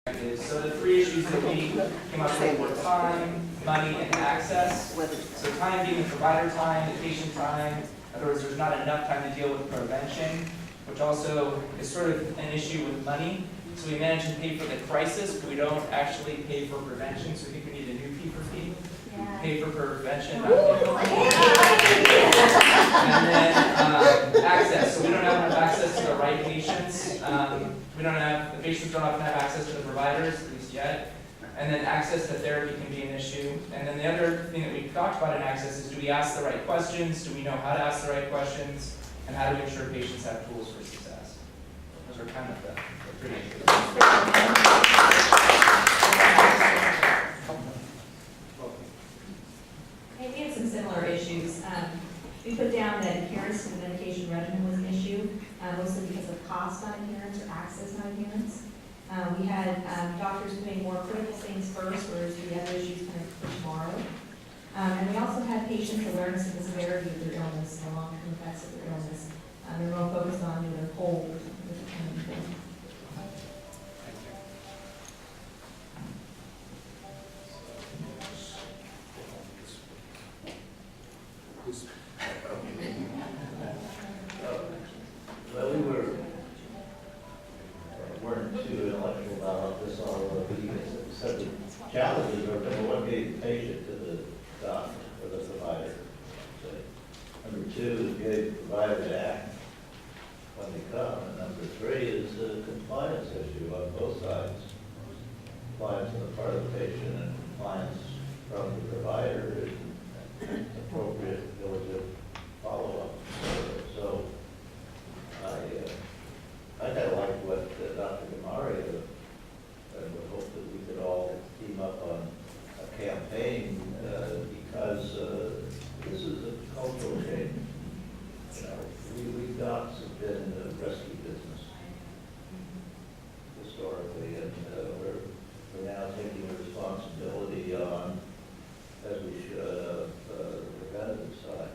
So the three issues that we came up with were time, money, and access. So time being the provider time, the patient time. In other words, there's not enough time to deal with prevention, which also is sort of an issue with money. So we manage to pay for the crisis, but we don't actually pay for prevention. So we think we need a new P for P. Yeah. Pay for prevention, not pay for And then access. So we don't have enough access to the right patients. The patients don't often have access to the providers, at least yet. And then access to therapy can be an issue. And then the other thing that we talked about in access is, do we ask the right questions? Do we know how to ask the right questions? And how do we ensure patients have tools for success? Those are kind of the three issues. Hey, we had some similar issues. We put down that adherence to the medication regimen was an issue, mostly because of cost not adherence or access not adherence. We had doctors putting more critical things first, whereas the other issues kind of push tomorrow. And we also had patients' awareness of the severity of their illness, the long-term effects of their illness. They're more focused on their cold with the kind of thing. Well, we weren't too intellectual about this, although we said the challenges are, number one, getting the patient to the doctor or the provider. Number two is getting the provider to act when they come. And number three is the compliance issue on both sides. Compliance on the part of the patient and compliance from the provider and appropriate, diligent follow-up. So I kind of like what Dr. DeMaria, and would hope that we could all team up on a campaign because this is a cultural change. You know, we docs have been in the rescue business historically, and we're now taking the responsibility on, as we should, the preventative side,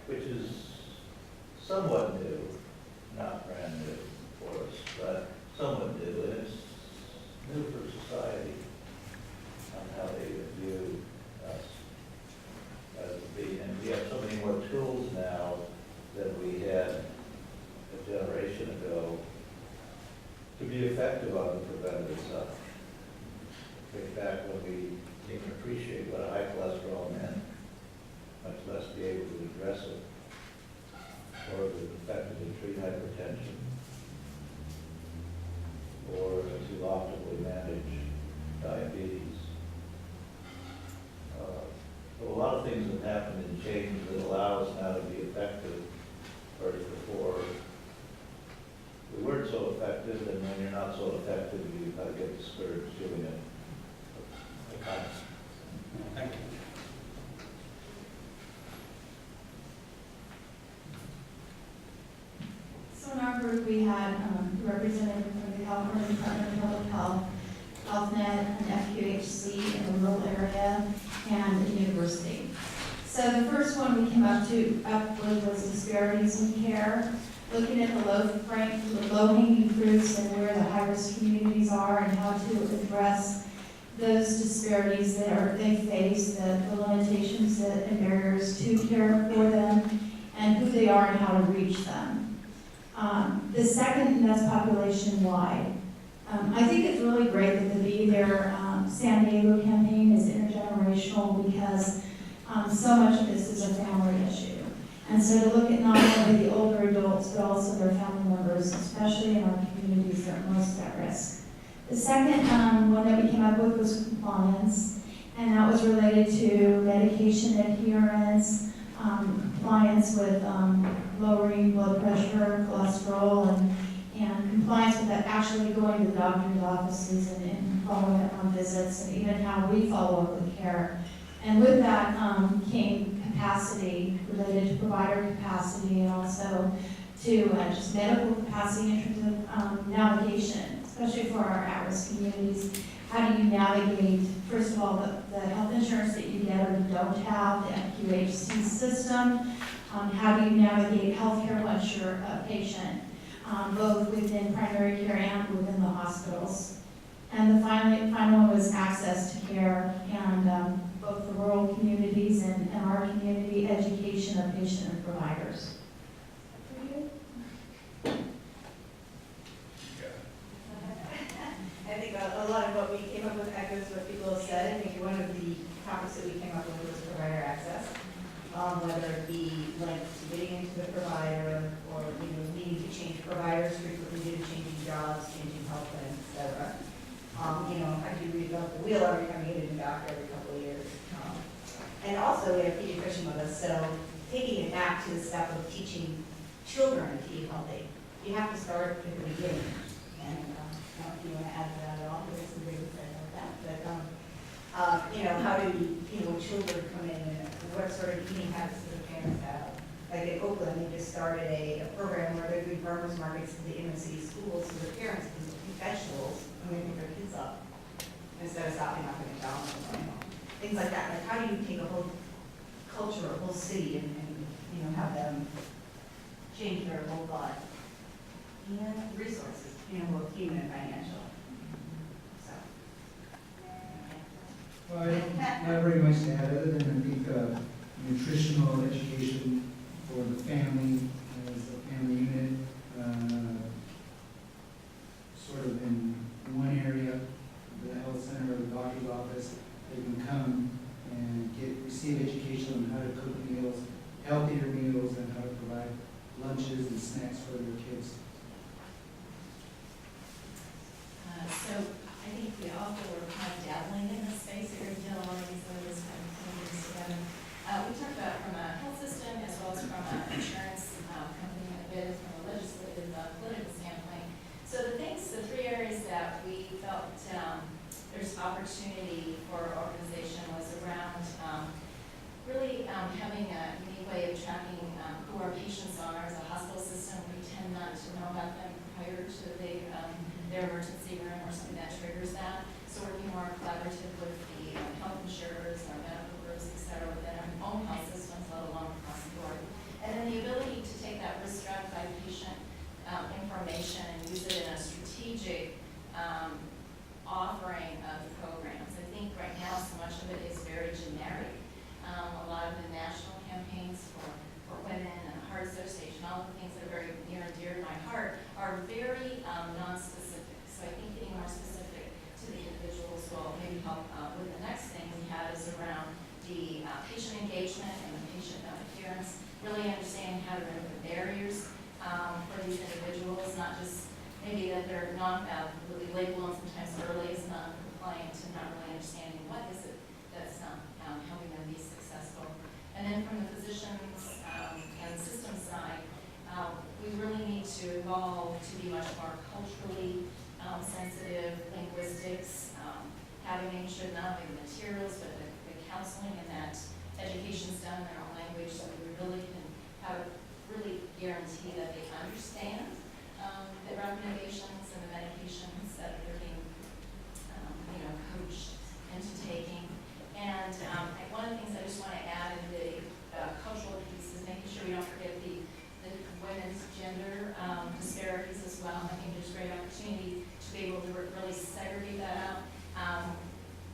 which is somewhat new, not brand new for us, but somewhat new, and it's new for society on how they view us as being. And we have so many more tools now than we had a generation ago to be effective on the preventative side. Think back when we didn't appreciate what a high cholesterol meant, much less be able to address it, or to effectively treat hypertension, or to optimally manage diabetes. So a lot of things have happened and changed that allow us now to be effective, whereas before we weren't so effective, and when you're not so effective, you kind of get discouraged doing it. Okay. Thank you. So in our group, we had representatives from the California Department of Public Health, HealthNet, and FQHC in the rural area, and the university. So the first one we came up with was disparities in care, looking at the low-hanging fruits and where the high-risk communities are and how to address those disparities that they face, the limitations and barriers to care for them, and who they are and how to reach them. The second, and that's population-wide. I think it's really great that the Be There San Diego campaign is intergenerational because so much of this is a family issue. And so to look at not only the older adults, but also their family members, especially in our communities that are most at risk. The second one that we came up with was compliance, and that was related to medication adherence, compliance with lowering blood pressure, cholesterol, and compliance with that actually going to the doctor's offices and following up on visits, and even how we follow up with care. And with that came capacity related to provider capacity, and also to just medical capacity in terms of navigation, especially for our at-risk communities. How do you navigate, first of all, the health insurance that you get or don't have, the FQHC system? How do you navigate healthcare once you're a patient, both within primary care and within the hospitals? And information of providers. I think a lot of what we came up with echoes what people have said. I think one of the topics that we came up with was provider access, whether it be like getting into the provider or, needing to change providers frequently due to changing jobs, changing health plans, et cetera. I do reinvent the wheel every time you get a new doctor every couple of years. And also we have pediatrician with us, so taking it back to the step of teaching children to eat healthy, you have to start at the beginning. And I don't know if you want to add to that at all, there's some big things like that. But, how do when children come in, and what sort of eating habits do the parents have? Like in Oakland, they just started a program where they're doing farmers markets in the inner city schools, so the parents can eat vegetables and they pick their kids up instead of stopping off at McDonald's or things like that. Like, how do you take a whole culture, a whole city, and have them change their whole thought? Resources, both human and financial. So. Well, not very much to add, other than I think nutritional education for the family as a family unit, sort of in one area, the health center or the doctor's office, they can come and receive education on how to cook meals, healthier meals, and how to provide lunches and snacks for their kids. So I think we also were kind of dabbling in this space here, dealing all these things together. We talked about from a health system as well as from an insurance company, a bit from a legislative, political standpoint. So the three areas that we felt there's opportunity for organization was around really having a unique way of tracking who our patients are. As a hospital system, we tend not to know about them prior to their emergency room or something that triggers that. So working more collaborative with the health insurers, our medical groups, et cetera, within our own health systems, let alone across the board. And then the ability to take that risk stratified patient information and use it in a strategic offering of programs. I think right now so much of it is very generic. A lot of the national campaigns for women and the Heart Association, all the things that are very near and dear to my heart, are very non-specific. So I think getting more specific to the individuals will maybe help with the next thing we have is around the patient engagement and the patient adherence, really understanding how to remove the barriers for these individuals, not just maybe that they're not really labeled and sometimes early as non-compliant and not really understanding what is it that's helping them be successful. And then from the physicians and system side, we really need to evolve to be much more culturally sensitive, linguistics, making sure not only the materials, but the counseling and that education's done in their own language, so we really can have really guarantee that they understand the recommendations and the medications that they're being coached into taking. And one of the things I just want to add in the cultural piece is making sure we don't forget the women's gender disparities as well. I think there's great opportunity to be able to really segregate that out.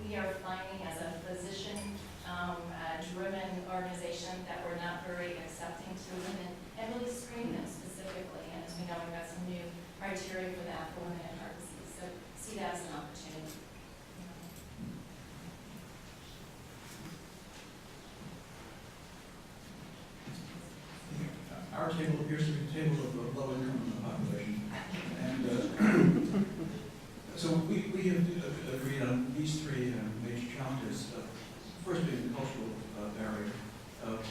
We are finding as a physician-driven organization that we're not very accepting to women and really screen them specifically. And as we know, we've got some new criteria for that for women and heart disease. So see that as an opportunity. Our table appears to be a table of low income population. And so we have agreed on these three major challenges. First being the cultural barrier.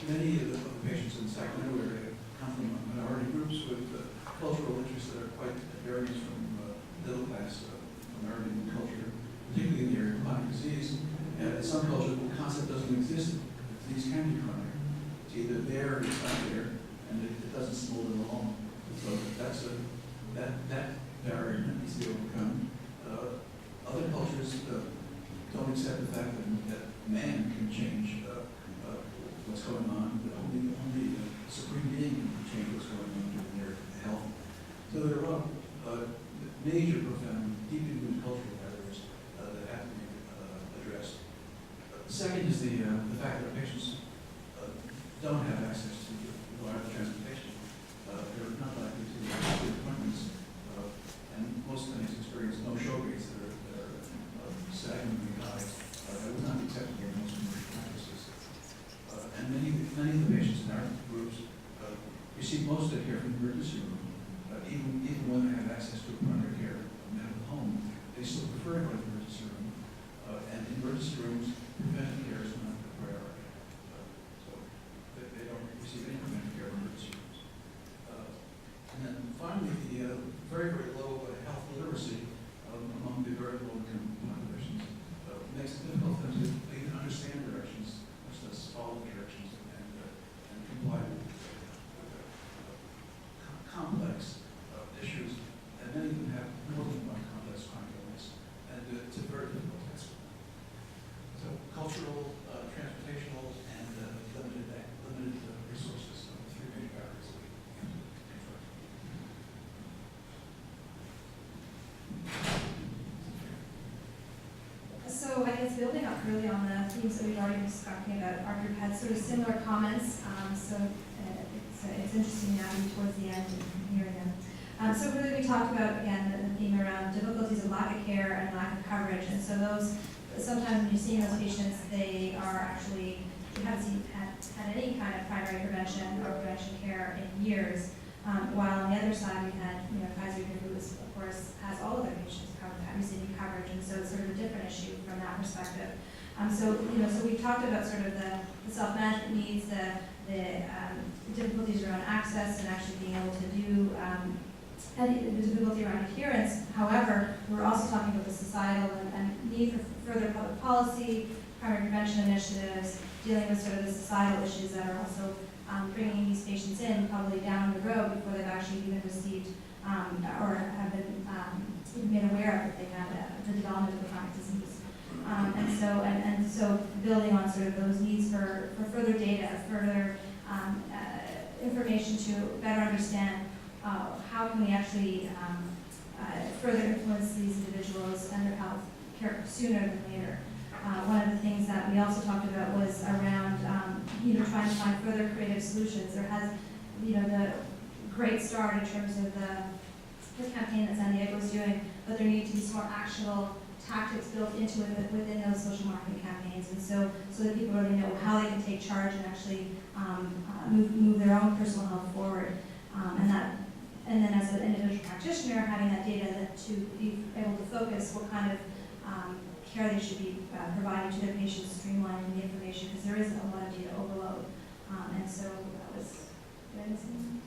Many of the patients in the Sacramento area come from minority groups with cultural interests that are quite at variance from middle class American culture, particularly in the area of chronic disease. And in some cultures, the concept doesn't exist. The disease can be chronic. It's either there or it's not there, and it doesn't smolder along. So that's that barrier that needs to be overcome. Other cultures don't accept the fact that man can change what's going on, but only the supreme being can change what's going on in their health. So there are a lot of major, profound, deeply rooted cultural barriers that have to be addressed. Second is the fact that patients don't have access to those that care from the emergency room, even when they have access to a primary care medical home, they still prefer to go to the emergency room. And in emergency rooms, preventive care is not a priority. So they don't receive any preventive care in emergency rooms. And then finally, the very, very low health literacy among the very low-income populations makes it difficult for them to even understand directions, much less follow the directions and comply with complex issues. And many of them have more than one complex chronic illness, and it's a very difficult task. So cultural, transportational, and limited resources are the three major barriers that we confront. So I guess building up really on the themes that we've already been talking about, our group had sort of similar comments. It's interesting now towards the end and hearing them. So really we talked about, again, the theme around difficulties of lack of care and lack of coverage. And so those, sometimes when you're seeing those patients, they are actually, you haven't had any kind of primary prevention or prevention care in years. While on the other side, we had, Kaiser, who is, of course, has all of their patients covered, receiving coverage, and so it's sort of a different issue from that perspective. So we talked about sort of the self-management needs, the difficulties around access and actually being able to do, and the difficulty around adherence. However, we're also talking about the societal and need for further public policy, primary prevention initiatives, dealing with sort of the societal issues that are also bringing these patients in probably down the road before they've actually even received or have been made aware of that they have the development of the chronic disease. And so building on sort of those needs for further data, further information to better understand how can we actually further influence these individuals and their health care sooner than later. One of the things that we also talked about was around, trying to find further creative solutions. There has, the great start in terms of the campaign that San Diego is doing, but there need to be some more actionable tactics built into it within those social marketing campaigns, and so that people really know how they can take charge and actually move their own personal health forward, and then as an individual practitioner, having that data to be able to focus what kind of care they should be providing to their patients, streamlining the information, because there is a lot of data overload. And so that was, did I miss anything?